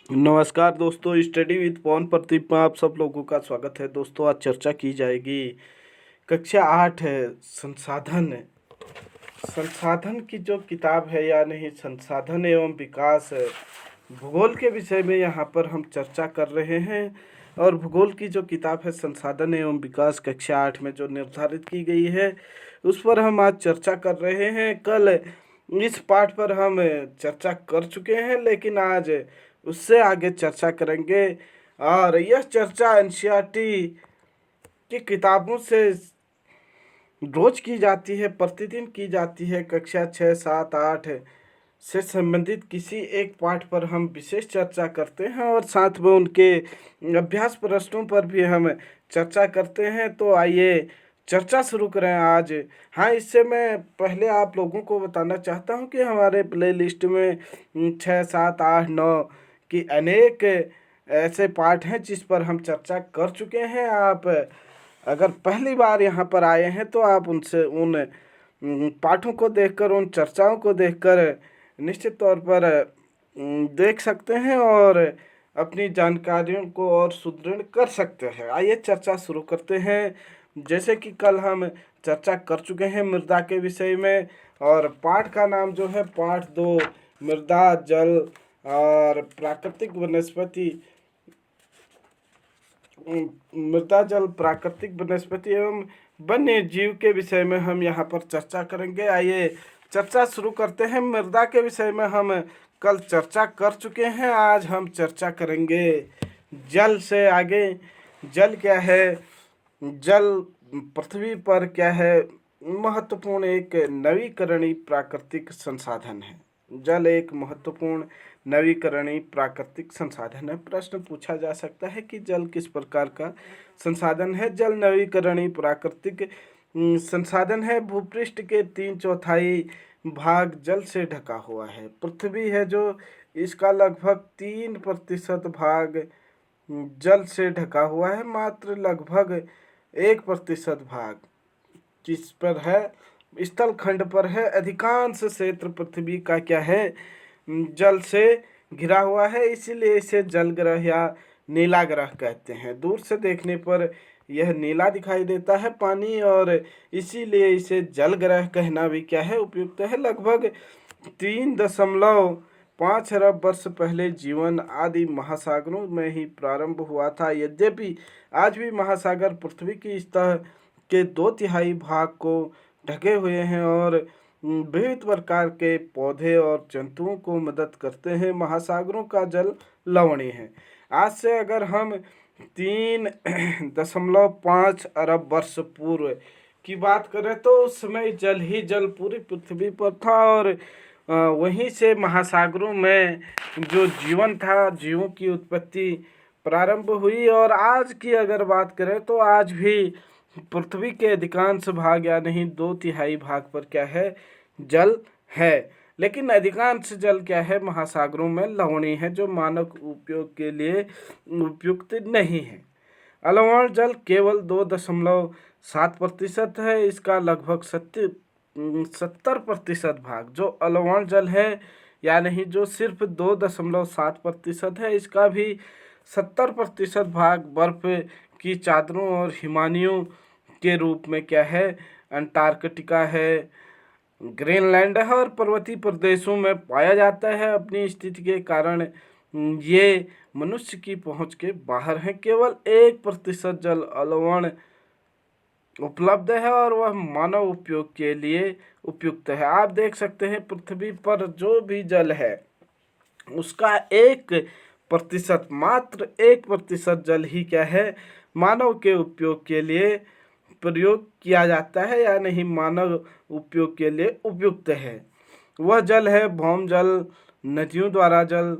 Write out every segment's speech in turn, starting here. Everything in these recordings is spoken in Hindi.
नमस्कार दोस्तों, स्टडी विद पवन प्रदीप में आप सब लोगों का स्वागत है। दोस्तों, आज चर्चा की जाएगी कक्षा 8 है संसाधन। संसाधन की जो किताब है या नहीं, संसाधन एवं विकास भूगोल के विषय में यहाँ पर हम चर्चा कर रहे हैं। और भूगोल की जो किताब है संसाधन एवं विकास कक्षा 8 में जो निर्धारित की गई है उस पर हम आज चर्चा कर रहे हैं। कल इस पाठ पर हम चर्चा कर चुके हैं, लेकिन आज उससे आगे चर्चा करेंगे। और यह चर्चा एनसीईआरटी की किताबों से रोज की जाती है, प्रतिदिन की जाती है। कक्षा 6, 7, 8 से संबंधित किसी एक पाठ पर हम विशेष चर्चा करते हैं और साथ में उनके अभ्यास प्रश्नों पर भी हम चर्चा करते हैं। तो आइए चर्चा शुरू करें आज। हाँ, इससे मैं पहले आप लोगों को बताना चाहता हूँ कि हमारे प्लेलिस्ट में 6, 7, 8, 9 की अनेक ऐसे पाठ हैं जिस पर हम चर्चा कर चुके हैं। आप अगर पहली बार यहाँ पर आए हैं तो आप उनसे उन पाठों को देखकर, उन चर्चाओं को देखकर निश्चित तौर पर देख सकते हैं और अपनी जानकारियों को और सुदृढ़ कर सकते हैं। आइए चर्चा शुरू करते हैं। जैसे कि कल हम चर्चा कर चुके हैं मृदा के विषय में, और पाठ का नाम जो है पाठ 2 मृदा, जल और प्राकृतिक वनस्पति, मृदा, जल, प्राकृतिक वनस्पति एवं वन्य जीव के विषय में हम यहाँ पर चर्चा करेंगे। आइए चर्चा शुरू करते हैं। मृदा के विषय में हम कल चर्चा कर चुके हैं, आज हम चर्चा करेंगे जल से आगे। जल क्या है? जल पृथ्वी पर क्या है? महत्वपूर्ण एक नवीकरणीय प्राकृतिक संसाधन है। जल एक महत्वपूर्ण नवीकरणीय प्राकृतिक संसाधन है। प्रश्न पूछा जा सकता है कि जल किस प्रकार का संसाधन है? जल नवीकरणीय प्राकृतिक संसाधन है। भूपृष्ठ के 3/4 भाग जल से ढका हुआ है। पृथ्वी है जो, इसका लगभग 3% भाग जल से ढका हुआ है। मात्र लगभग 1% भाग किस पर है? स्थल खंड पर है। अधिकांश क्षेत्र पृथ्वी का क्या है? जल से घिरा हुआ है, इसीलिए इसे जल ग्रह या नीला ग्रह कहते हैं। दूर से देखने पर यह नीला दिखाई देता है पानी, और इसीलिए इसे जल ग्रह कहना भी क्या है? उपयुक्त है। लगभग 3.5 अरब वर्ष पहले जीवन आदि महासागरों में ही प्रारंभ हुआ था। यद्यपि आज भी महासागर पृथ्वी की सतह के 2/3 भाग को ढके हुए हैं और विविध प्रकार के पौधे और जंतुओं को मदद करते हैं। महासागरों का जल लवणीय है। आज से अगर हम 3.5 अरब वर्ष पूर्व की बात करें तो उस समय जल ही जल पूरी पृथ्वी पर था, और वहीं से महासागरों में जो जीवन था, जीवों की उत्पत्ति प्रारंभ हुई। और आज की अगर बात करें तो आज भी पृथ्वी के अधिकांश भाग या नहीं 2/3 भाग पर क्या है? जल है। लेकिन अधिकांश जल क्या है? महासागरों में लवणीय है, जो मानव उपयोग के लिए उपयुक्त नहीं है। अलवण जल केवल 2.7% है। इसका लगभग 70% भाग जो अलवण जल है, या नहीं जो सिर्फ 2.7% है, इसका भी 70% भाग बर्फ की चादरों और हिमानियों के रूप में क्या है? अंटार्कटिका है, ग्रीनलैंड है और पर्वतीय प्रदेशों में पाया जाता है। अपनी स्थिति के कारण ये मनुष्य की पहुंच के बाहर है। केवल 1% जल अलवण उपलब्ध है और वह मानव उपयोग के लिए उपयुक्त है। आप देख सकते हैं पृथ्वी पर जो भी जल है उसका 1%, मात्र 1% जल ही क्या है? मानव के उपयोग के लिए प्रयोग किया जाता है, या नहीं मानव उपयोग के लिए उपयुक्त है। वह जल है भौम जल, नदियों द्वारा जल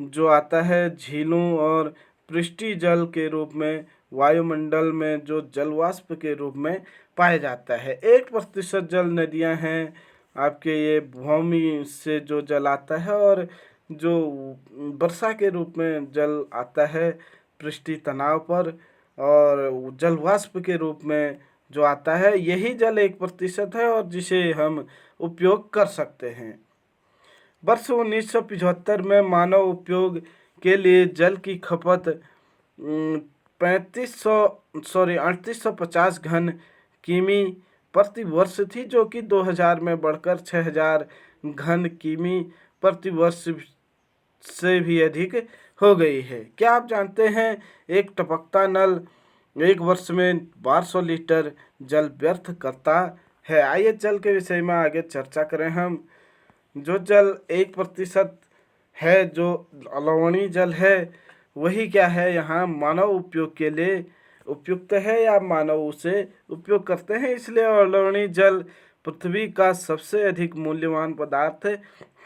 जो आता है, झीलों और पृष्ठीय जल के रूप में, वायुमंडल में जो जलवाष्प के रूप में पाया जाता है। 1% जल नदियां हैं आपके, ये भूमि से जो जल आता है, और जो वर्षा के रूप में जल आता है पृष्ठीय तनाव पर, और जलवाष्प के रूप में जो आता है, यही जल 1% है और जिसे हम उपयोग कर सकते हैं। वर्ष 1975 में मानव उपयोग के लिए जल की खपत 3850 घन किमी प्रति वर्ष थी, जो कि 2000 में बढ़कर 6000 घन किमी प्रति वर्ष से भी अधिक हो गई है। क्या आप जानते हैं एक टपकता नल एक वर्ष में 1200 लीटर जल व्यर्थ करता है। आइए जल के विषय में आगे चर्चा करें हम। जो जल 1% है, जो अलवणीय जल है, वही क्या है, यहाँ मानव उपयोग के लिए उपयुक्त है या मानव उसे उपयोग करते हैं, इसलिए अलवणीय जल पृथ्वी का सबसे अधिक मूल्यवान पदार्थ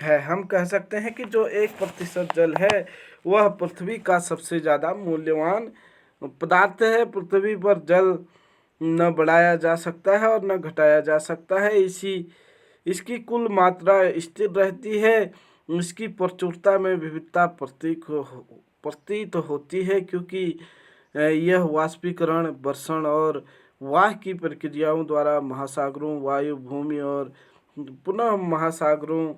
है। हम कह सकते हैं कि जो 1% जल है वह पृथ्वी का सबसे ज़्यादा मूल्यवान पदार्थ है। पृथ्वी पर जल न बढ़ाया जा सकता है और न घटाया जा सकता है। इसकी कुल मात्रा स्थिर रहती है। इसकी प्रचुरता में विविधता प्रतीत होती है, क्योंकि यह वाष्पीकरण, वर्षण और वाह की प्रक्रियाओं द्वारा महासागरों, वायु, भूमि और पुनः महासागरों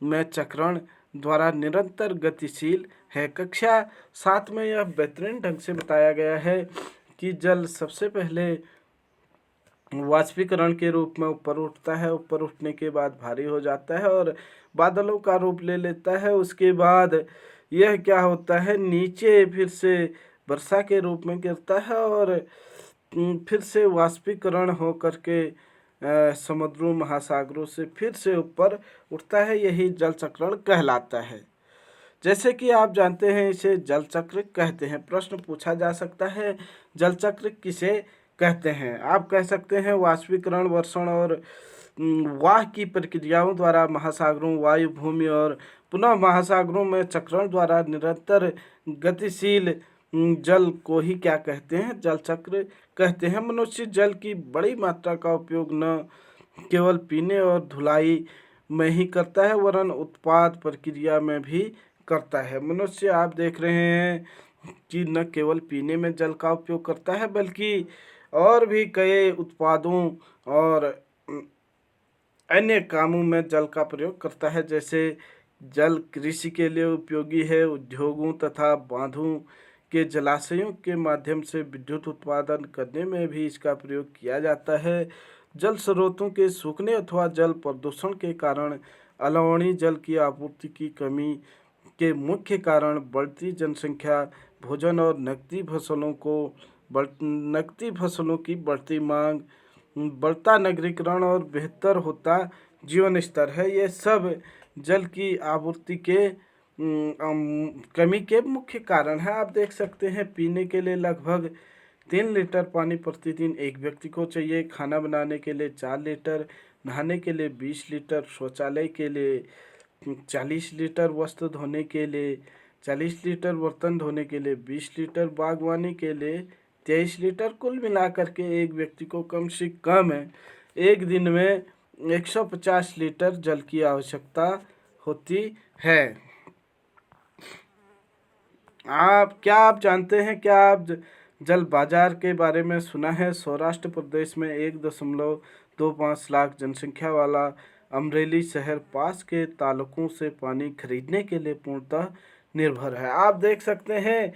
में चक्रण द्वारा निरंतर गतिशील है। कक्षा 7 में यह बेहतरीन ढंग से बताया गया है कि जल सबसे पहले वाष्पीकरण के रूप में ऊपर उठता है, ऊपर उठने के बाद भारी हो जाता है और बादलों का रूप ले लेता है। उसके बाद यह क्या होता है, नीचे फिर से वर्षा के रूप में गिरता है और फिर से वाष्पीकरण हो करके समुद्रों, महासागरों से फिर से ऊपर उठता है। यही जल चक्रण कहलाता है। जैसे कि आप जानते हैं, इसे जल चक्र कहते हैं। प्रश्न पूछा जा सकता है, जल चक्र किसे कहते हैं? आप कह सकते हैं वाष्पीकरण, वर्षण और वाह की प्रक्रियाओं द्वारा महासागरों, वायु, भूमि और पुनः महासागरों में चक्रण द्वारा निरंतर गतिशील जल को ही क्या कहते हैं, जल चक्र कहते हैं। मनुष्य जल की बड़ी मात्रा का उपयोग न केवल पीने और धुलाई में ही करता है, वरन उत्पाद प्रक्रिया में भी करता है। मनुष्य, आप देख रहे हैं कि न केवल पीने में जल का उपयोग करता है, बल्कि और भी कई उत्पादों और अन्य कामों में जल का प्रयोग करता है। जैसे जल कृषि के लिए उपयोगी है, उद्योगों तथा बांधों के जलाशयों के माध्यम से विद्युत उत्पादन करने में भी इसका प्रयोग किया जाता है। जल स्रोतों के सूखने अथवा जल प्रदूषण के कारण अलवणीय जल की आपूर्ति की कमी के मुख्य कारण बढ़ती जनसंख्या, भोजन और नकदी फसलों की बढ़ती मांग, बढ़ता नगरीकरण और बेहतर होता जीवन स्तर है। ये सब जल की आपूर्ति के कमी के मुख्य कारण है। आप देख सकते हैं, पीने के लिए लगभग 3 लीटर पानी प्रतिदिन एक व्यक्ति को चाहिए, खाना बनाने के लिए 4 लीटर, नहाने के लिए 20 लीटर, शौचालय के लिए 40 लीटर, वस्त्र धोने के लिए 40 लीटर, बर्तन धोने के लिए 20 लीटर, बागवानी के लिए 23 लीटर। कुल मिलाकर के एक व्यक्ति को कम से कम एक दिन में 150 लीटर जल की आवश्यकता होती है। आप जानते हैं, क्या आप जल बाजार के बारे में सुना है? सौराष्ट्र प्रदेश में 1.25 लाख जनसंख्या वाला अमरेली शहर पास के तालुकों से पानी खरीदने के लिए पूर्णतः निर्भर है। आप देख सकते हैं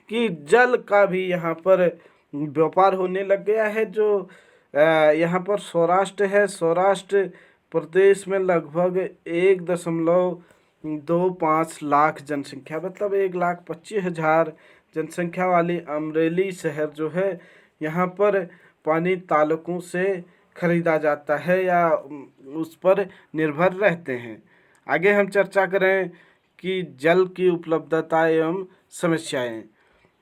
कि जल का भी यहाँ पर व्यापार होने लग गया है। जो यहाँ पर सौराष्ट्र है, सौराष्ट्र प्रदेश में लगभग 1.25 लाख जनसंख्या, मतलब 1,25,000 जनसंख्या वाली अमरेली शहर जो है, यहाँ पर पानी तालुकों से खरीदा जाता है या उस पर निर्भर रहते हैं। आगे हम चर्चा करें कि जल की उपलब्धता एवं समस्याएं।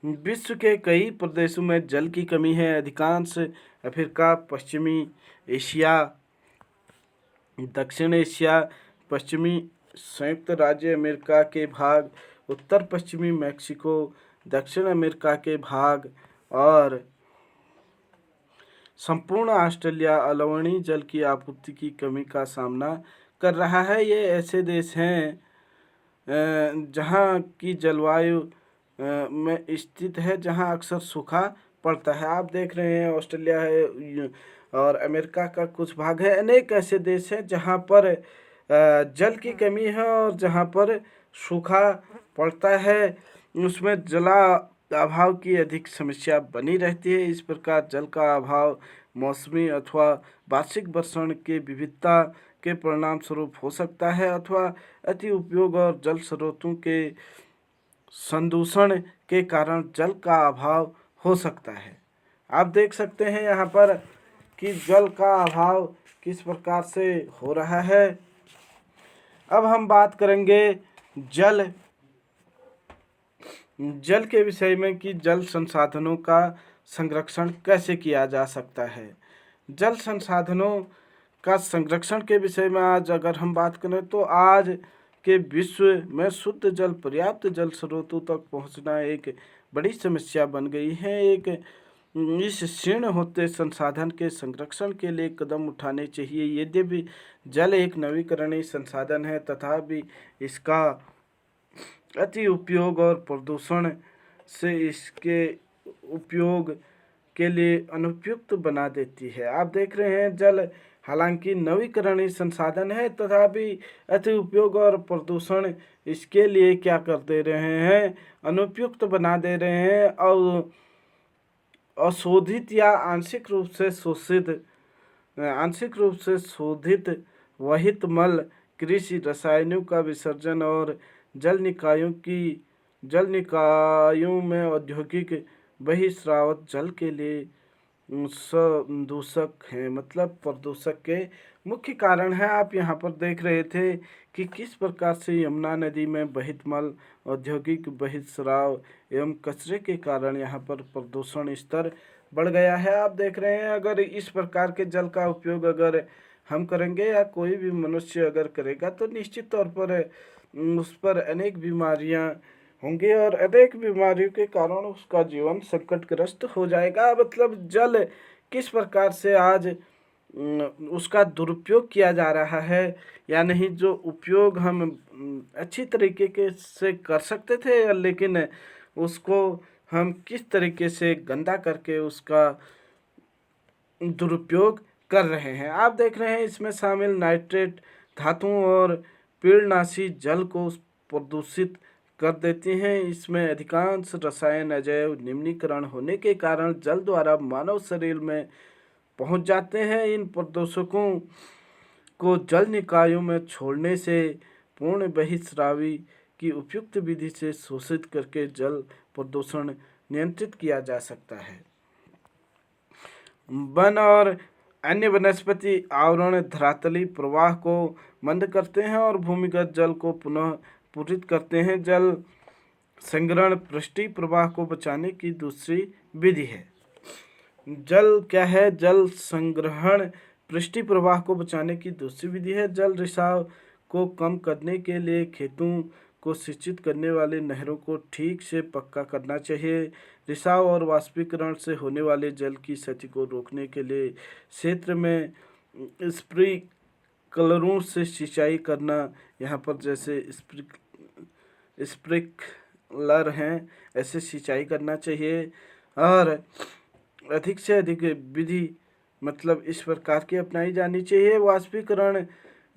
विश्व के कई प्रदेशों में जल की कमी है। अधिकांश अफ्रीका, पश्चिमी एशिया, दक्षिण एशिया, पश्चिमी संयुक्त राज्य अमेरिका के भाग, उत्तर पश्चिमी मैक्सिको, दक्षिण अमेरिका के भाग और संपूर्ण ऑस्ट्रेलिया अलवणीय जल की आपूर्ति की कमी का सामना कर रहा है। ये ऐसे देश हैं जहाँ की जलवायु में स्थित है, जहाँ अक्सर सूखा पड़ता है। आप देख रहे हैं, ऑस्ट्रेलिया है और अमेरिका का कुछ भाग है। अनेक ऐसे देश हैं जहाँ पर जल की कमी है और जहाँ पर सूखा पड़ता है, उसमें जला अभाव की अधिक समस्या बनी रहती है। इस प्रकार जल का अभाव मौसमी अथवा वार्षिक वर्षण की विविधता के परिणाम स्वरूप हो सकता है, अथवा अति उपयोग और जल स्रोतों के संदूषण के कारण जल का अभाव हो सकता है। आप देख सकते हैं यहाँ पर कि जल का अभाव किस प्रकार से हो रहा है। अब हम बात करेंगे जल जल के विषय में कि जल संसाधनों का संरक्षण कैसे किया जा सकता है। जल संसाधनों का संरक्षण के विषय में आज अगर हम बात करें तो आज के विश्व में शुद्ध जल, पर्याप्त जल स्रोतों तक पहुंचना एक बड़ी समस्या बन गई है। इस क्षीण होते संसाधन के संरक्षण के लिए कदम उठाने चाहिए। यद्यपि जल एक नवीकरणीय संसाधन है, तथापि इसका अति उपयोग और प्रदूषण से इसके उपयोग के लिए अनुपयुक्त बना देती है। आप देख रहे हैं जल हालांकि नवीकरणीय संसाधन है, तथापि अति उपयोग और प्रदूषण इसके लिए क्या कर दे रहे हैं, अनुपयुक्त बना दे रहे हैं। और अशोधित या आंशिक रूप से शोधित वहित मल, कृषि रसायनों का विसर्जन और जल निकायों में औद्योगिक बहिस्राव जल के लिए संदूषक हैं, मतलब प्रदूषक के मुख्य कारण है। आप यहाँ पर देख रहे थे कि किस प्रकार से यमुना नदी में बहित मल, औद्योगिक बहिस्राव एवं कचरे के कारण यहाँ पर प्रदूषण स्तर बढ़ गया है। आप देख रहे हैं अगर इस प्रकार के जल का उपयोग अगर हम करेंगे या कोई भी मनुष्य अगर करेगा तो निश्चित तौर पर उस पर अनेक बीमारियां होंगी और अनेक बीमारियों के कारण उसका जीवन संकटग्रस्त हो जाएगा। मतलब जल किस प्रकार से आज उसका दुरुपयोग किया जा रहा है या नहीं, जो उपयोग हम अच्छी तरीके के से कर सकते थे, लेकिन उसको हम किस तरीके से गंदा करके उसका दुरुपयोग कर रहे हैं। आप देख रहे हैं इसमें शामिल नाइट्रेट धातुओं और पीड़नाशी जल को प्रदूषित कर देती हैं। इसमें अधिकांश रसायन अजैव निम्नीकरण होने के कारण जल द्वारा मानव शरीर में पहुंच जाते हैं। इन प्रदूषकों को जल निकायों में छोड़ने से पूर्ण बहिस्रावी की उपयुक्त विधि से शोषित करके जल प्रदूषण नियंत्रित किया जा सकता है। वन और अन्य वनस्पति आवरण धरातली प्रवाह को मंद करते हैं और भूमिगत जल को पुनः पूरित करते हैं। जल संग्रहण पृष्ठीय प्रवाह को बचाने की दूसरी विधि है। जल क्या है? जल संग्रहण पृष्ठीय प्रवाह को बचाने की दूसरी विधि है। जल रिसाव को कम करने के लिए खेतों को सिंचित करने वाले नहरों को ठीक से पक्का करना चाहिए। रिसाव और वाष्पीकरण से होने वाले जल की क्षति को रोकने के लिए क्षेत्र में स्प्रिंकलरों से सिंचाई करना, यहाँ पर जैसे स्प्रिंकलर हैं ऐसे सिंचाई करना चाहिए। और अधिक से अधिक विधि मतलब इस प्रकार की अपनाई जानी चाहिए। वाष्पीकरण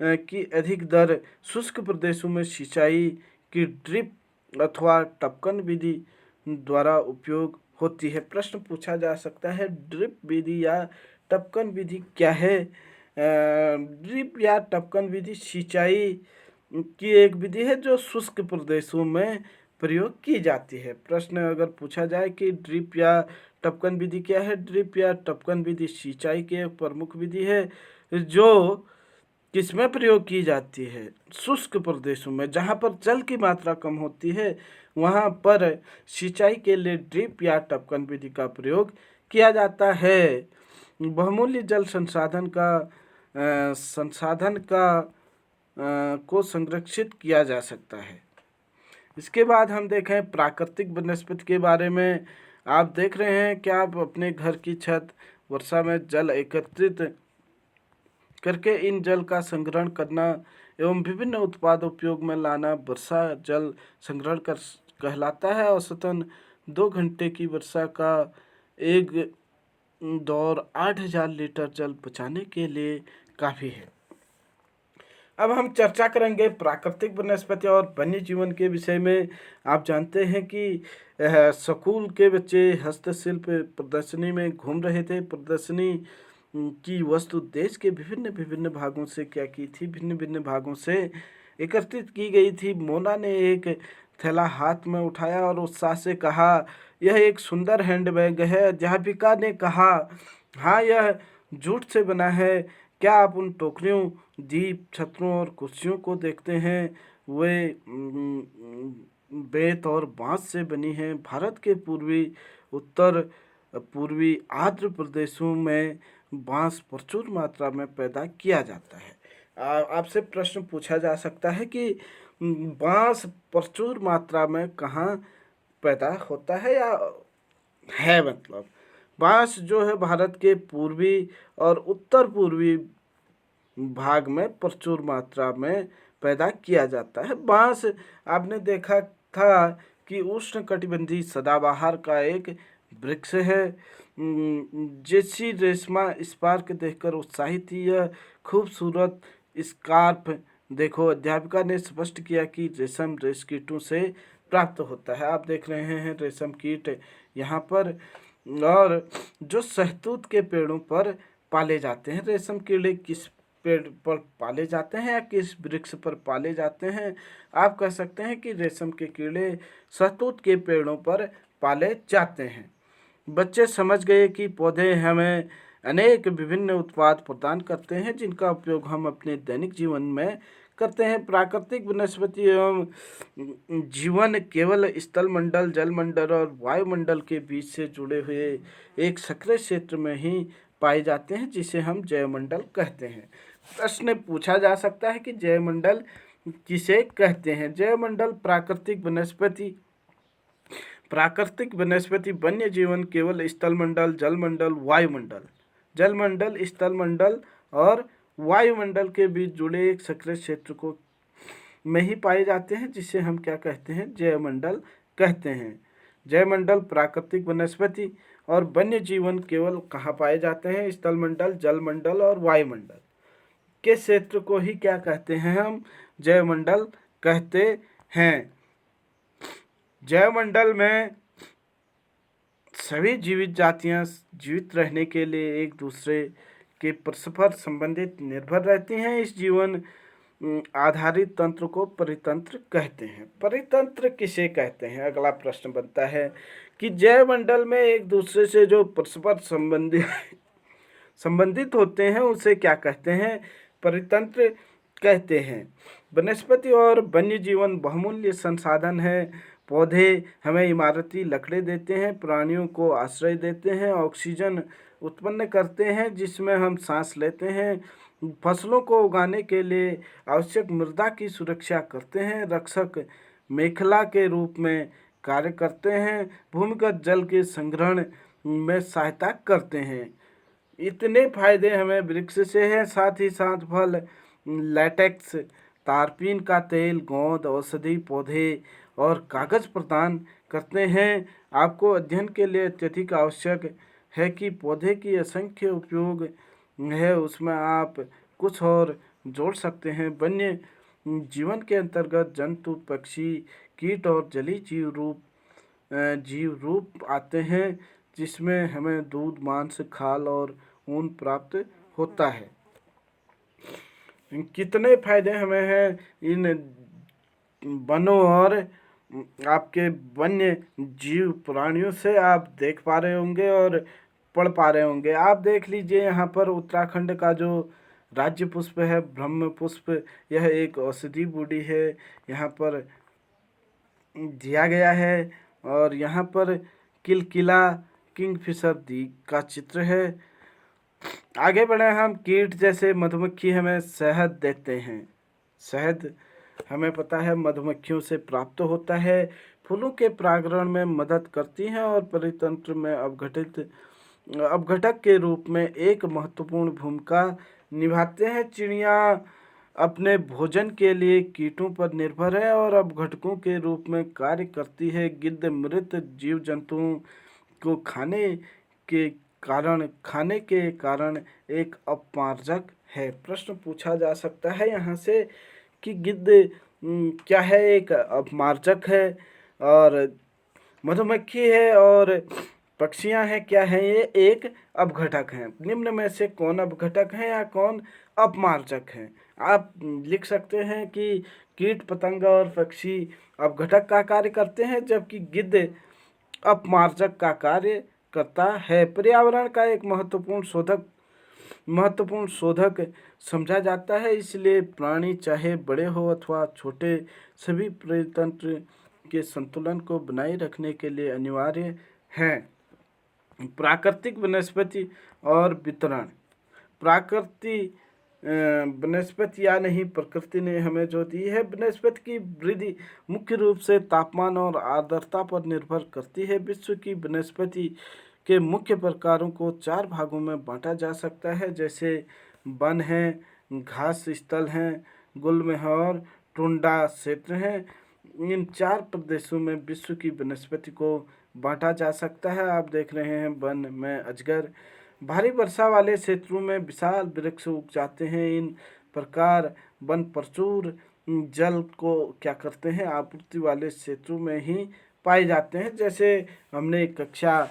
की अधिक दर शुष्क प्रदेशों में सिंचाई की ड्रिप अथवा टपकन विधि द्वारा उपयोग होती है। प्रश्न पूछा जा सकता है ड्रिप विधि या टपकन विधि क्या है? ड्रिप या टपकन विधि सिंचाई की एक विधि है जो शुष्क प्रदेशों में प्रयोग की जाती है। प्रश्न अगर पूछा जाए कि ड्रिप या टपकन विधि क्या है? ड्रिप या टपकन विधि सिंचाई की एक प्रमुख विधि है जो किसमें प्रयोग की जाती है? शुष्क प्रदेशों में, जहाँ पर जल की मात्रा कम होती है वहाँ पर सिंचाई के लिए ड्रिप या टपकन विधि का प्रयोग किया जाता है। बहुमूल्य जल संसाधन को संरक्षित किया जा सकता है। इसके बाद हम देखें प्राकृतिक वनस्पति के बारे में। आप देख रहे हैं कि आप अपने घर की छत वर्षा में जल एकत्रित करके इन जल का संग्रहण करना एवं विभिन्न उत्पाद उपयोग में लाना वर्षा जल संग्रहण कहलाता है। औसतन 2 घंटे की वर्षा का एक दौर 8000 लीटर जल बचाने के लिए काफ़ी है। अब हम चर्चा करेंगे प्राकृतिक वनस्पति और वन्य जीवन के विषय में। आप जानते हैं कि स्कूल के बच्चे हस्तशिल्प प्रदर्शनी में घूम रहे थे। प्रदर्शनी की वस्तु देश के विभिन्न विभिन्न भागों से क्या की थी, भिन्न भिन्न भागों से एकत्रित की गई थी। मोना ने एक थैला हाथ में उठाया और उत्साह से कहा, यह एक सुंदर हैंडबैग है। अध्यापिका ने कहा, हाँ, यह जूट से बना है। क्या आप उन टोकरियों, दीप, छत्रों और कुर्सियों को देखते हैं? वे बेत और बांस से बनी हैं। भारत के उत्तर पूर्वी आर्द्र प्रदेशों में बांस प्रचुर मात्रा में पैदा किया जाता है। आपसे प्रश्न पूछा जा सकता है कि बांस प्रचुर मात्रा में कहाँ पैदा होता है या है, मतलब बांस जो है भारत के पूर्वी और उत्तर पूर्वी भाग में प्रचुर मात्रा में पैदा किया जाता है। बांस आपने देखा था कि उष्णकटिबंधीय सदाबहार का एक वृक्ष है। जेसी रेशमा स्पार्क देखकर उत्साहित थी। यह खूबसूरत स्कार्फ देखो, अध्यापिका ने स्पष्ट किया कि रेशम कीटों से प्राप्त होता है। आप देख रहे हैं रेशम कीट यहाँ पर, और जो शहतूत के पेड़ों पर पाले जाते हैं। रेशम कीड़े किस पेड़ पर पाले जाते हैं या किस वृक्ष पर पाले जाते हैं? आप कह सकते हैं कि रेशम के कीड़े शहतूत के पेड़ों पर पाले जाते हैं। बच्चे समझ गए कि पौधे हमें अनेक विभिन्न उत्पाद प्रदान करते हैं, जिनका उपयोग हम अपने दैनिक जीवन में करते हैं। प्राकृतिक वनस्पति एवं जीवन केवल स्थलमंडल, जलमंडल और वायुमंडल के बीच से जुड़े हुए एक सक्रिय क्षेत्र में ही पाए जाते हैं, जिसे हम जैवमंडल कहते हैं। प्रश्न पूछा जा सकता है कि जैवमंडल किसे कहते हैं? जैवमंडल प्राकृतिक वनस्पति वन्य जीवन केवल स्थलमंडल, जलमंडल, वायुमंडल, स्थलमंडल और वायुमंडल के बीच जुड़े एक सक्रिय क्षेत्र को में ही पाए जाते हैं, जिसे हम क्या कहते हैं? जैवमंडल कहते हैं। जैवमंडल प्राकृतिक वनस्पति और वन्य जीवन केवल कहाँ पाए जाते हैं? स्थलमंडल, जलमंडल और वायुमंडल के क्षेत्र को ही क्या कहते हैं? हम जैवमंडल कहते हैं। जैवमंडल में सभी जीवित जातियां जीवित रहने के लिए एक दूसरे के परस्पर संबंधित निर्भर रहती हैं। इस जीवन आधारित तंत्र को परितंत्र कहते हैं। परितंत्र किसे कहते हैं? अगला प्रश्न बनता है कि जैवमंडल में एक दूसरे से जो परस्पर संबंधित होते हैं उसे क्या कहते हैं? परितंत्र कहते हैं। वनस्पति और वन्य जीवन बहुमूल्य संसाधन है। पौधे हमें इमारती लकड़ी देते हैं, प्राणियों को आश्रय देते हैं, ऑक्सीजन उत्पन्न करते हैं जिसमें हम सांस लेते हैं, फसलों को उगाने के लिए आवश्यक मृदा की सुरक्षा करते हैं, रक्षक मेखला के रूप में कार्य करते हैं, भूमिगत जल के संग्रहण में सहायता करते हैं। इतने फायदे हमें वृक्ष से हैं। साथ ही साथ फल, लैटेक्स, तारपीन का तेल, गोंद, औषधि, पौधे और कागज प्रदान करते हैं। आपको अध्ययन के लिए अत्यधिक आवश्यक है कि पौधे की असंख्य उपयोग है, उसमें आप कुछ और जोड़ सकते हैं। वन्य जीवन के अंतर्गत जंतु, पक्षी, कीट और जलीय जीव रूप आते हैं, जिसमें हमें दूध, मांस, खाल और ऊन प्राप्त होता है। कितने फायदे हमें हैं इन वनों और आपके वन्य जीव प्राणियों से, आप देख पा रहे होंगे और पढ़ पा रहे होंगे। आप देख लीजिए यहाँ पर उत्तराखंड का जो राज्य पुष्प है ब्रह्म पुष्प, यह एक औषधि बूटी है, यहाँ पर दिया गया है। और यहाँ पर किलकिला किंगफिशर दी का चित्र है। आगे बढ़े हम। कीट जैसे मधुमक्खी हमें शहद देते हैं। शहद हमें पता है मधुमक्खियों से प्राप्त होता है, फूलों के परागण में मदद करती हैं और परितंत्र में अपघटक के रूप में एक महत्वपूर्ण भूमिका निभाते हैं। चिड़िया अपने भोजन के लिए कीटों पर निर्भर है और अपघटकों के रूप में कार्य करती है। गिद्ध मृत जीव जंतुओं को खाने के कारण एक अपमार्जक है। प्रश्न पूछा जा सकता है यहाँ से कि गिद्ध क्या है? एक अपमार्जक है और मधुमक्खी है और पक्षियाँ हैं, क्या है ये? एक अपघटक हैं। निम्न में से कौन अपघटक है या कौन अपमार्जक है? आप लिख सकते हैं कि कीट पतंग और पक्षी अपघटक का कार्य करते हैं, जबकि गिद्ध अपमार्जक का कार्य करता है। पर्यावरण का एक महत्वपूर्ण शोधक समझा जाता है, इसलिए प्राणी चाहे बड़े हो अथवा छोटे, सभी परितंत्र के संतुलन को बनाए रखने के लिए अनिवार्य हैं। प्राकृतिक वनस्पति और वितरण। प्राकृति वनस्पति या नहीं, प्रकृति ने हमें जो दी है, वनस्पति की वृद्धि मुख्य रूप से तापमान और आर्द्रता पर निर्भर करती है। विश्व की वनस्पति के मुख्य प्रकारों को 4 भागों में बांटा जा सकता है, जैसे वन है, घास स्थल हैं, गुल्म है और टुंडा क्षेत्र हैं। इन 4 प्रदेशों में विश्व की वनस्पति को बांटा जा सकता है। आप देख रहे हैं वन में अजगर। भारी वर्षा वाले क्षेत्रों में विशाल वृक्ष उग जाते हैं। इन प्रकार वन प्रचुर जल को क्या करते हैं? आपूर्ति वाले क्षेत्रों में ही पाए जाते हैं। जैसे हमने कक्षा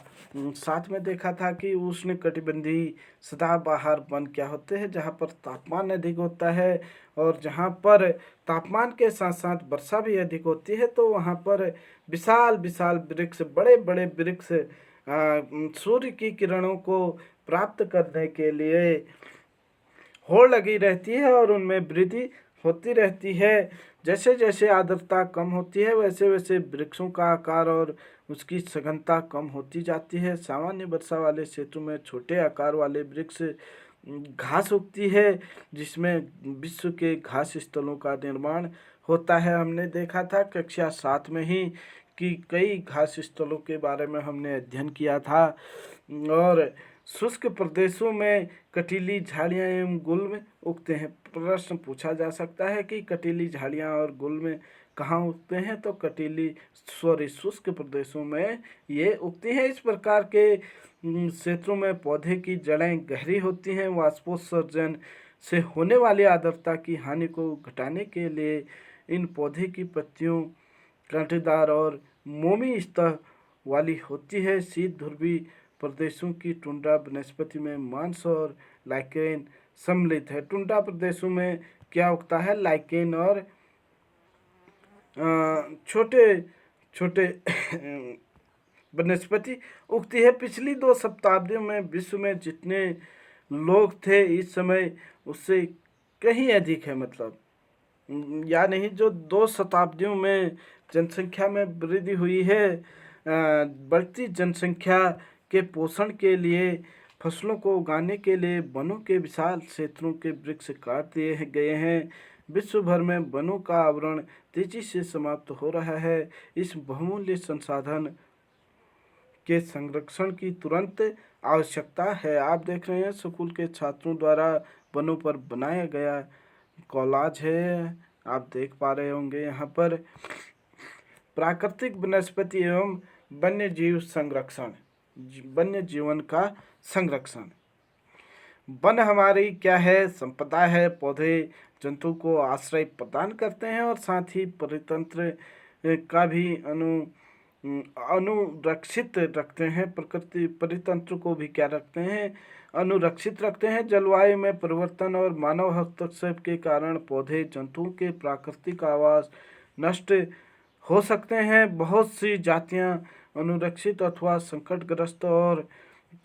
7 में देखा था कि उष्णकटिबंधीय सदाबहार वन क्या होते हैं, जहाँ पर तापमान अधिक होता है और जहाँ पर तापमान के साथ साथ वर्षा भी अधिक होती है, तो वहाँ पर विशाल विशाल वृक्ष, बड़े बड़े वृक्ष सूर्य की किरणों को प्राप्त करने के लिए होड़ लगी रहती है और उनमें वृद्धि होती रहती है। जैसे जैसे आर्द्रता कम होती है, वैसे वैसे वृक्षों का आकार और उसकी सघनता कम होती जाती है। सामान्य वर्षा वाले क्षेत्रों में छोटे आकार वाले वृक्ष घास उगती है, जिसमें विश्व के घास स्थलों का निर्माण होता है। हमने देखा था कक्षा 7 में ही कि कई घास स्थलों के बारे में हमने अध्ययन किया था। और शुष्क प्रदेशों में कटीली झाड़ियाँ एवं गुल्म उगते हैं। प्रश्न पूछा जा सकता है कि कटीली झाड़ियाँ और गुल्म कहाँ उगते हैं? तो शुष्क प्रदेशों में ये उगती हैं। इस प्रकार के क्षेत्रों में पौधे की जड़ें गहरी होती हैं। वाष्पोत्सर्जन से होने वाली आर्द्रता की हानि को घटाने के लिए इन पौधे की पत्तियों कांटेदार और मोमी सतह वाली होती है। शीत ध्रुवीय प्रदेशों की टुंड्रा वनस्पति में मांस और लाइकेन सम्मिलित है। टुंड्रा प्रदेशों में क्या उगता है? लाइकेन और छोटे छोटे वनस्पति उगती है। पिछली 2 शताब्दियों में विश्व में जितने लोग थे इस समय उससे कहीं अधिक है। मतलब या नहीं, जो 2 शताब्दियों में जनसंख्या में वृद्धि हुई है, बढ़ती जनसंख्या के पोषण के लिए, फसलों को उगाने के लिए वनों के विशाल क्षेत्रों के वृक्ष काट दिए गए हैं। विश्व भर में वनों का आवरण तेजी से समाप्त हो रहा है। इस बहुमूल्य संसाधन के संरक्षण की तुरंत आवश्यकता है। आप देख रहे हैं स्कूल के छात्रों द्वारा वनों पर बनाया गया कॉलाज है, आप देख पा रहे होंगे। यहाँ पर प्राकृतिक वनस्पति एवं वन्य जीव संरक्षण, वन्य जीवन का संरक्षण। वन हमारी क्या है? संपदा है। पौधे जंतु को आश्रय प्रदान करते हैं और साथ ही परितंत्र का भी अनुरक्षित रखते हैं। प्रकृति परितंत्र को भी क्या रखते हैं? अनुरक्षित रखते हैं। जलवायु में परिवर्तन और मानव हस्तक्षेप के कारण पौधे जंतुओं के प्राकृतिक आवास नष्ट हो सकते हैं। बहुत सी जातियां अनुरक्षित अथवा संकटग्रस्त और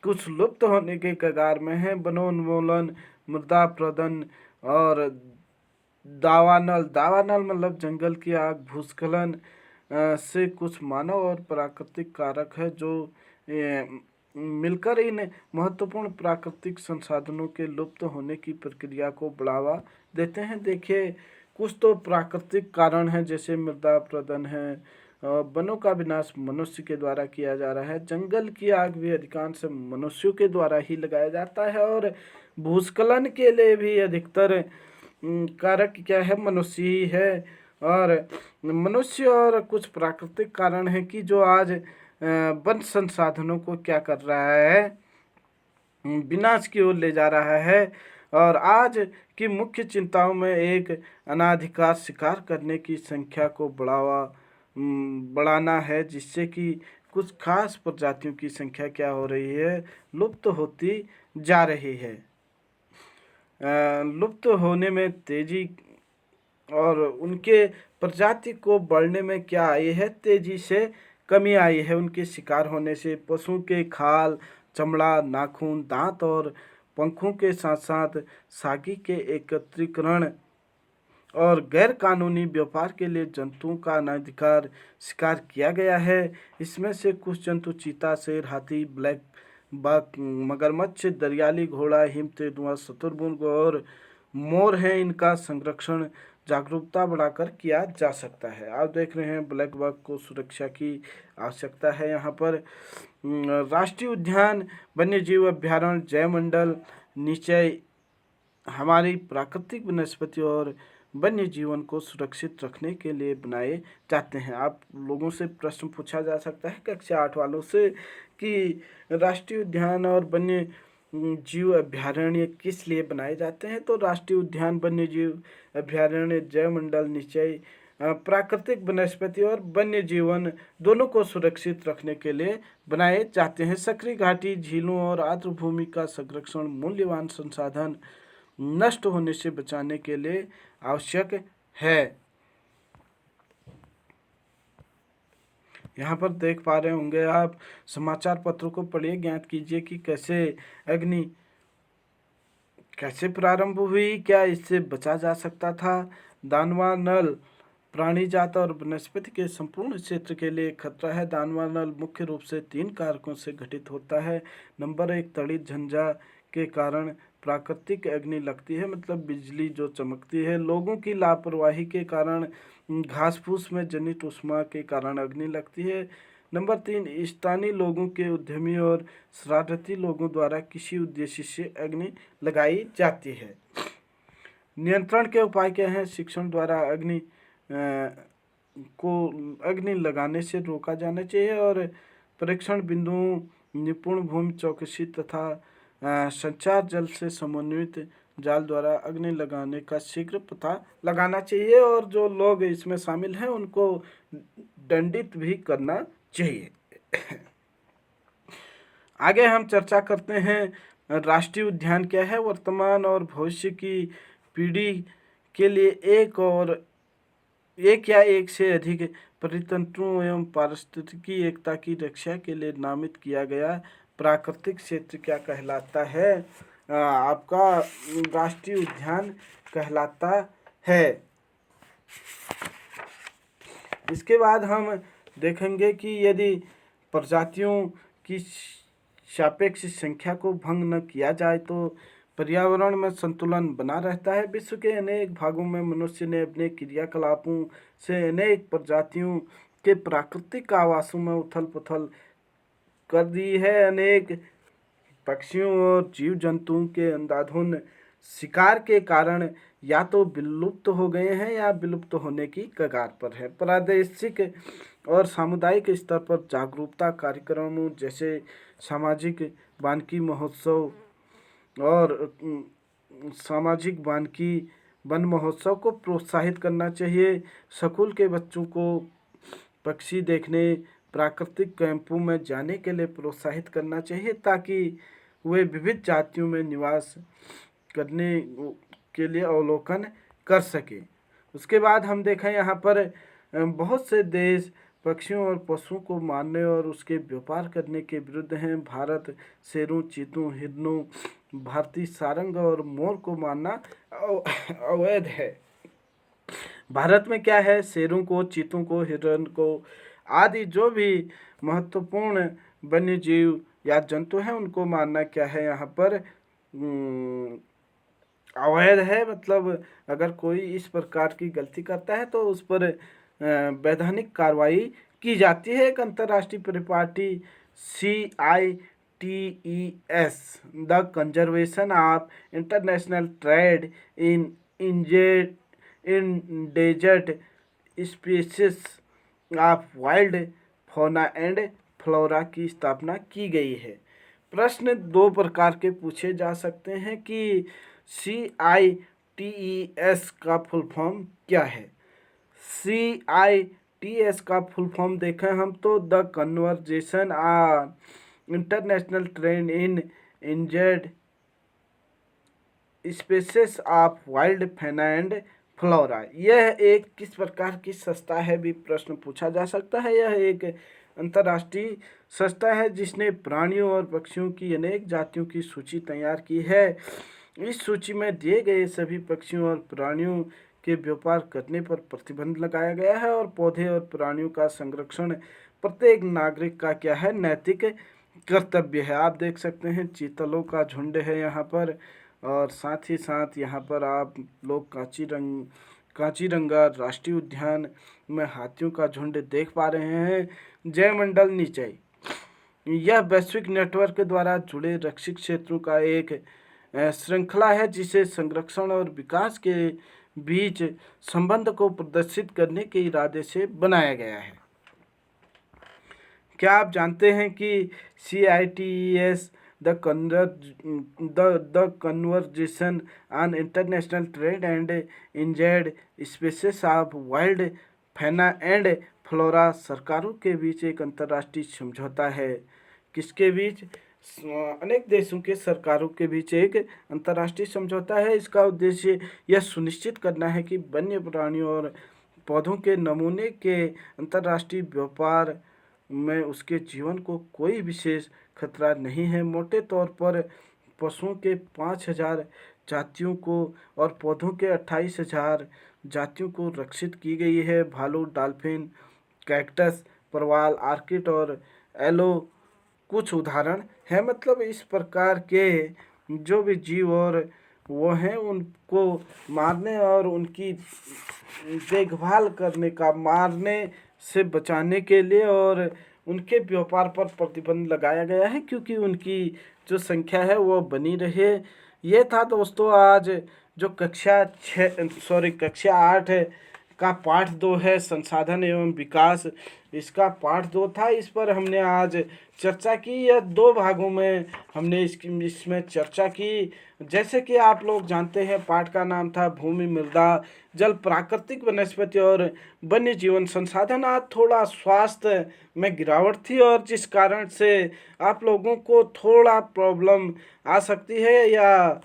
कुछ लुप्त होने के कगार में हैं। वनोन्मूलन, मृदा प्रदन और दावानल मतलब जंगल की आग, भूस्खलन से कुछ मानव और प्राकृतिक कारक है जो मिलकर इन महत्वपूर्ण प्राकृतिक संसाधनों के लुप्त होने की प्रक्रिया को बढ़ावा देते हैं। देखिए, कुछ तो प्राकृतिक कारण हैं, जैसे मृदा प्रदन है, वनों का विनाश मनुष्य के द्वारा किया जा रहा है, जंगल की आग भी अधिकांश मनुष्यों के द्वारा ही लगाया जाता है, और भूस्खलन के लिए भी अधिकतर कारक क्या है? मनुष्य ही है। और मनुष्य और कुछ प्राकृतिक कारण है कि जो आज वन संसाधनों को क्या कर रहा है? विनाश की ओर ले जा रहा है। और आज की मुख्य चिंताओं में एक अनाधिकार शिकार करने की संख्या को बढ़ाना है, जिससे कि कुछ खास प्रजातियों की संख्या क्या हो रही है, लुप्त होती जा रही है। लुप्त होने में तेजी और उनके प्रजाति को बढ़ने में क्या आई है, तेजी से कमी आई है। उनके शिकार होने से पशुओं के खाल, चमड़ा, नाखून, दांत और पंखों के साथ साथ सागी के एकत्रीकरण और गैर कानूनी व्यापार के लिए जंतुओं का अनाधिकार शिकार किया गया है। इसमें से कुछ जंतु चीता, शेर, हाथी, ब्लैक बक, मगरमच्छ, दरियाली घोड़ा, हिम तेंदुआ, शुतुरमुर्ग और मोर हैं। इनका संरक्षण जागरूकता बढ़ाकर किया जा सकता है। आप देख रहे हैं ब्लैक बक को सुरक्षा की आवश्यकता है। यहाँ पर राष्ट्रीय उद्यान, वन्य जीव अभ्यारण्य, जैवमंडल निश्चय हमारी प्राकृतिक वनस्पति और वन्य जीवन को सुरक्षित रखने के लिए बनाए जाते हैं। आप लोगों से प्रश्न पूछा जा सकता है कक्षा 8 वालों से कि राष्ट्रीय उद्यान और वन्य जीव अभ्यारण्य किस लिए बनाए जाते हैं। तो राष्ट्रीय उद्यान, वन्य जीव अभ्यारण्य, जैवमंडल निश्चय प्राकृतिक वनस्पति और वन्य जीवन दोनों को सुरक्षित रखने के लिए बनाए जाते हैं। सक्रिय घाटी, झीलों और आर्द्रभूमि का संरक्षण मूल्यवान संसाधन नष्ट होने से बचाने के लिए आवश्यक है। यहाँ पर देख पा रहे होंगे आप, समाचार पत्रों को पढ़िए, ज्ञात कीजिए कि अग्नि कैसे प्रारंभ हुई, क्या इससे बचा जा सकता था। दानवानल प्राणी जात और वनस्पति के संपूर्ण क्षेत्र के लिए खतरा है। दानवानल मुख्य रूप से 3 कारकों से घटित होता है। नंबर 1, तड़ित झंझा के कारण प्राकृतिक अग्नि लगती है, मतलब बिजली जो चमकती है। लोगों की लापरवाही के कारण घास फूस में जनित उष्मा के कारण अग्नि लगती है। नंबर 3, स्थानीय लोगों के उद्यमी और शरारती लोगों द्वारा किसी उद्देश्य से अग्नि लगाई जाती है। नियंत्रण के उपाय क्या हैं। शिक्षण द्वारा अग्नि लगाने से रोका जाना चाहिए और परीक्षण बिंदुओं, निपुण भूमि चौकसी तथा संचार जल से समन्वित जाल द्वारा अग्नि लगाने का शीघ्र पता लगाना चाहिए और जो लोग इसमें शामिल हैं उनको दंडित भी करना चाहिए। आगे हम चर्चा करते हैं राष्ट्रीय उद्यान क्या है। वर्तमान और भविष्य की पीढ़ी के लिए एक या एक से अधिक परितंत्रों एवं पारिस्थितिकी एकता की रक्षा के लिए नामित किया गया प्राकृतिक क्षेत्र क्या कहलाता है। आपका राष्ट्रीय उद्यान कहलाता है। इसके बाद हम देखेंगे कि यदि प्रजातियों की सापेक्ष संख्या को भंग न किया जाए तो पर्यावरण में संतुलन बना रहता है। विश्व के अनेक भागों में मनुष्य ने अपने क्रियाकलापों से अनेक प्रजातियों के प्राकृतिक आवासों में उथल पुथल कर दी है। अनेक पक्षियों और जीव जंतुओं के अंधाधुंध शिकार के कारण या तो विलुप्त हो गए हैं या विलुप्त होने की कगार पर है। प्रादेशिक और सामुदायिक स्तर पर जागरूकता कार्यक्रमों जैसे सामाजिक वानिकी महोत्सव और सामाजिक वानिकी वन महोत्सव को प्रोत्साहित करना चाहिए। स्कूल के बच्चों को पक्षी देखने, प्राकृतिक कैंपों में जाने के लिए प्रोत्साहित करना चाहिए ताकि वे विविध जातियों में निवास करने के लिए अवलोकन कर सके। उसके बाद हम देखें यहाँ पर बहुत से देश पक्षियों और पशुओं को मारने और उसके व्यापार करने के विरुद्ध हैं। भारत शेरों, चीतों, हिरणों, भारतीय सारंग और मोर को मारना अवैध है। भारत में क्या है, शेरों को, चीतों को, हिरण को आदि जो भी महत्वपूर्ण वन्य जीव या जंतु हैं उनको मारना क्या है, यहाँ पर अवैध है। मतलब अगर कोई इस प्रकार की गलती करता है तो उस पर वैधानिक कार्रवाई की जाती है। एक अंतर्राष्ट्रीय परिपाटी CITES, the conservation of international trade in endangered species of wild fauna and flora की स्थापना की गई है। प्रश्न 2 प्रकार के पूछे जा सकते हैं कि CITES का फुल फॉर्म क्या है? CITES का फुल फॉर्म देखें हम तो the conversation on international trade in injured species of wild फैना एंड फ्लोरा। यह एक किस प्रकार की संस्था है भी प्रश्न पूछा जा सकता है। यह एक अंतर्राष्ट्रीय संस्था है जिसने प्राणियों और पक्षियों की अनेक जातियों की सूची तैयार की है। इस सूची में दिए गए सभी पक्षियों और प्राणियों के व्यापार करने पर प्रतिबंध लगाया गया है और पौधे और प्राणियों का संरक्षण प्रत्येक नागरिक का क्या है, नैतिक कर्तव्य है। आप देख सकते हैं चीतलों का झुंड है यहाँ पर, और साथ ही साथ यहाँ पर आप लोग कांचीरंगा राष्ट्रीय उद्यान में हाथियों का झुंड देख पा रहे हैं। जयमंडल नीचे यह वैश्विक नेटवर्क द्वारा जुड़े रक्षित क्षेत्रों का एक श्रृंखला है जिसे संरक्षण और विकास के बीच संबंध को प्रदर्शित करने के इरादे से बनाया गया है। क्या आप जानते हैं कि CITES the conversation on international trade and injured species of wild फैना एंड फ्लोरा सरकारों के बीच एक अंतर्राष्ट्रीय समझौता है। किसके बीच? अनेक देशों के सरकारों के बीच एक अंतर्राष्ट्रीय समझौता है। इसका उद्देश्य यह सुनिश्चित करना है कि वन्य प्राणियों और पौधों के नमूने के अंतर्राष्ट्रीय व्यापार में उसके जीवन को कोई विशेष खतरा नहीं है। मोटे तौर पर पशुओं के 5,000 जातियों को और पौधों के 28,000 जातियों को रक्षित की गई है। भालू, डॉल्फिन, कैक्टस, परवाल, आर्किड और एलो कुछ उदाहरण हैं। मतलब इस प्रकार के जो भी जीव और वो हैं उनको मारने और उनकी देखभाल करने का, मारने से बचाने के लिए और उनके व्यापार पर प्रतिबंध लगाया गया है क्योंकि उनकी जो संख्या है वो बनी रहे। ये था दोस्तों आज जो कक्षा 8 का पाठ 2 है, संसाधन एवं विकास, इसका पाठ 2 था। इस पर हमने आज चर्चा की। यह 2 भागों में हमने इसमें चर्चा की। जैसे कि आप लोग जानते हैं पाठ का नाम था भूमि, मृदा, जल, प्राकृतिक वनस्पति और वन्य जीवन संसाधन। आज थोड़ा स्वास्थ्य में गिरावट थी और जिस कारण से आप लोगों को थोड़ा प्रॉब्लम आ सकती है, या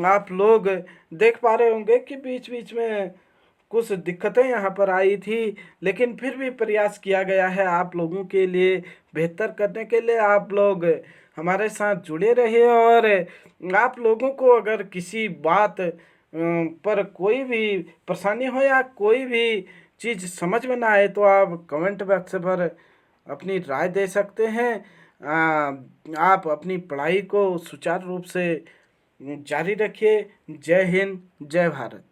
आप लोग देख पा रहे होंगे कि बीच बीच में कुछ दिक्कतें यहाँ पर आई थी, लेकिन फिर भी प्रयास किया गया है आप लोगों के लिए बेहतर करने के लिए। आप लोग हमारे साथ जुड़े रहिए और आप लोगों को अगर किसी बात पर कोई भी परेशानी हो या कोई भी चीज़ समझ में ना आए तो आप कमेंट बॉक्स पर अपनी राय दे सकते हैं। आप अपनी पढ़ाई को सुचारू रूप से जारी रखिए। जय हिंद, जय भारत।